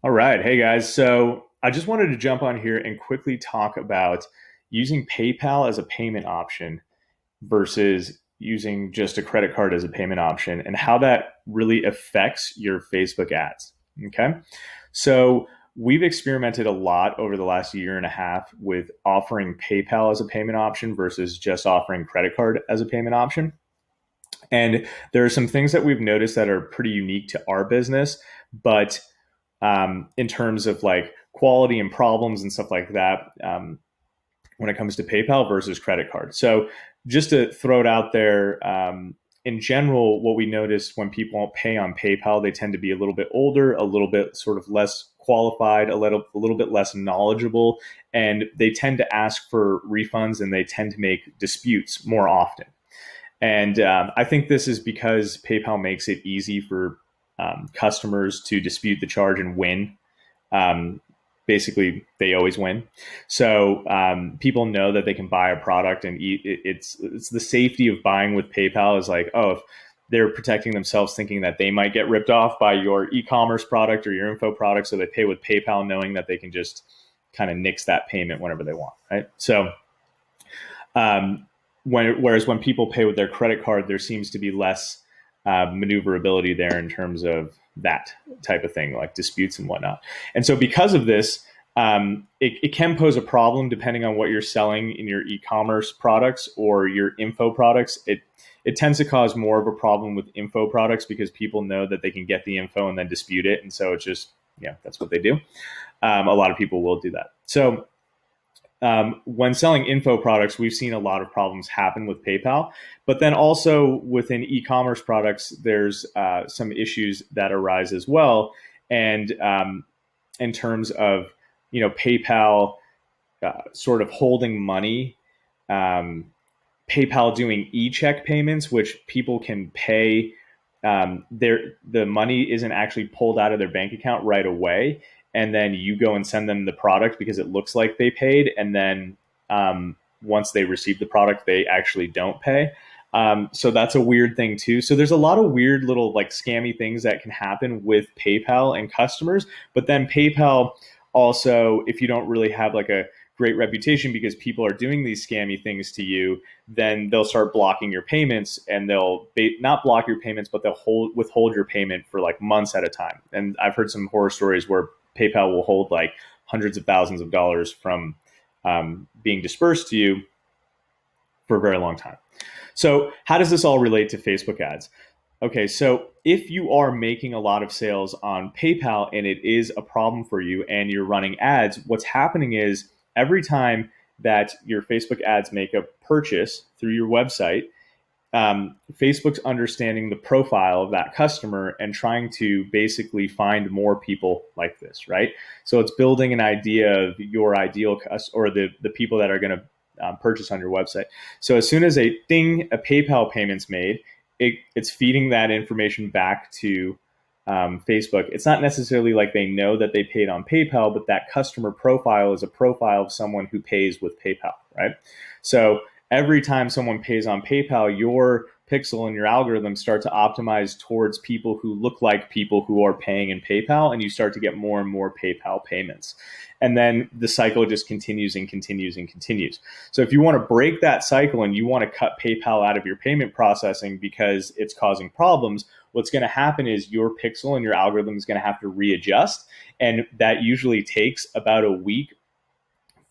All right. Hey guys. So I just wanted to jump on here and quickly talk about using PayPal as a payment option versus using just a credit card as a payment option and how that really affects your Facebook ads. Okay. So we've experimented a lot over the last year and a half with offering PayPal as a payment option versus just offering credit card as a payment option. And there are some things that we've noticed that are pretty unique to our business, but in terms of like quality and problems and stuff like that when it comes to PayPal versus credit card. So just to throw it out there, in general, what we notice when people pay on PayPal, they tend to be a little bit older, a little bit sort of less qualified, a little bit less knowledgeable, and they tend to ask for refunds and they tend to make disputes more often. And I think this is because PayPal makes it easy for customers to dispute the charge and win. Um, Basically, they always win. So people know that they can buy a product, and it's the safety of buying with PayPal is like, oh, if they're protecting themselves, thinking that they might get ripped off by your e-commerce product or your info product, so they pay with PayPal, knowing that they can just kind of nix that payment whenever they want, right? So um, whereas when people pay with their credit card, there seems to be less maneuverability there in terms of that type of thing, like disputes and whatnot. And so, because of this, it can pose a problem depending on what you're selling in your e-commerce products or your info products. It tends to cause more of a problem with info products because people know that they can get the info and then dispute it, and so it's just that's what they do. A lot of people will do that. So when selling info products, we've seen a lot of problems happen with PayPal. But then also within e-commerce products, there's some issues that arise as well. And in terms of PayPal sort of holding money, PayPal doing e-check payments, which people can pay. The money isn't actually pulled out of their bank account right away, and then you go and send them the product because it looks like they paid, and then once they receive the product, they actually don't pay. So that's a weird thing too. So there's a lot of weird little like scammy things that can happen with PayPal and customers. But then PayPal also, if you don't really have like a great reputation because people are doing these scammy things to you, then they'll start blocking your payments, and they'll not block your payments, but they'll withhold your payment for like months at a time. And I've heard some horror stories where PayPal will hold like hundreds of thousands of dollars from being dispersed to you for a very long time. So how does this all relate to Facebook ads? Okay, so if you are making a lot of sales on PayPal and it is a problem for you and you're running ads, what's happening is every time that your Facebook ads make a purchase through your website, Facebook's understanding the profile of that customer and trying to basically find more people like this, right? So it's building an idea of your ideal or the people that are going to purchase on your website. So as soon as a PayPal payment's made, it's feeding that information back to Facebook. It's not necessarily like they know that they paid on PayPal, but that customer profile is a profile of someone who pays with PayPal, right? So every time someone pays on PayPal, your pixel and your algorithm start to optimize towards people who look like people who are paying in PayPal, and you start to get more and more PayPal payments. And then the cycle just continues and continues and continues. So if you want to break that cycle and you want to cut PayPal out of your payment processing because it's causing problems, what's going to happen is your pixel and your algorithm is going to have to readjust. And that usually takes about a week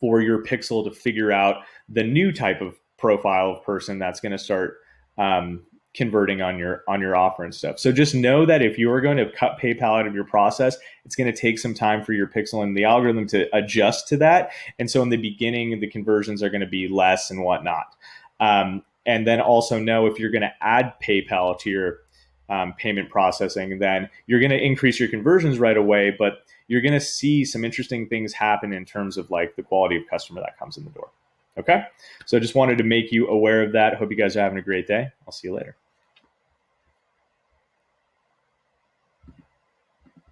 for your pixel to figure out the new type of profile of person that's going to start converting on your offer and stuff. So just know that if you're going to cut PayPal out of your process, it's going to take some time for your pixel and the algorithm to adjust to that. And so in the beginning, the conversions are going to be less and whatnot. And then also know if you're going to add PayPal to your payment processing, then you're going to increase your conversions right away, but you're going to see some interesting things happen in terms of like the quality of customer that comes in the door. Okay. So I just wanted to make you aware of that. Hope you guys are having a great day. I'll see you later.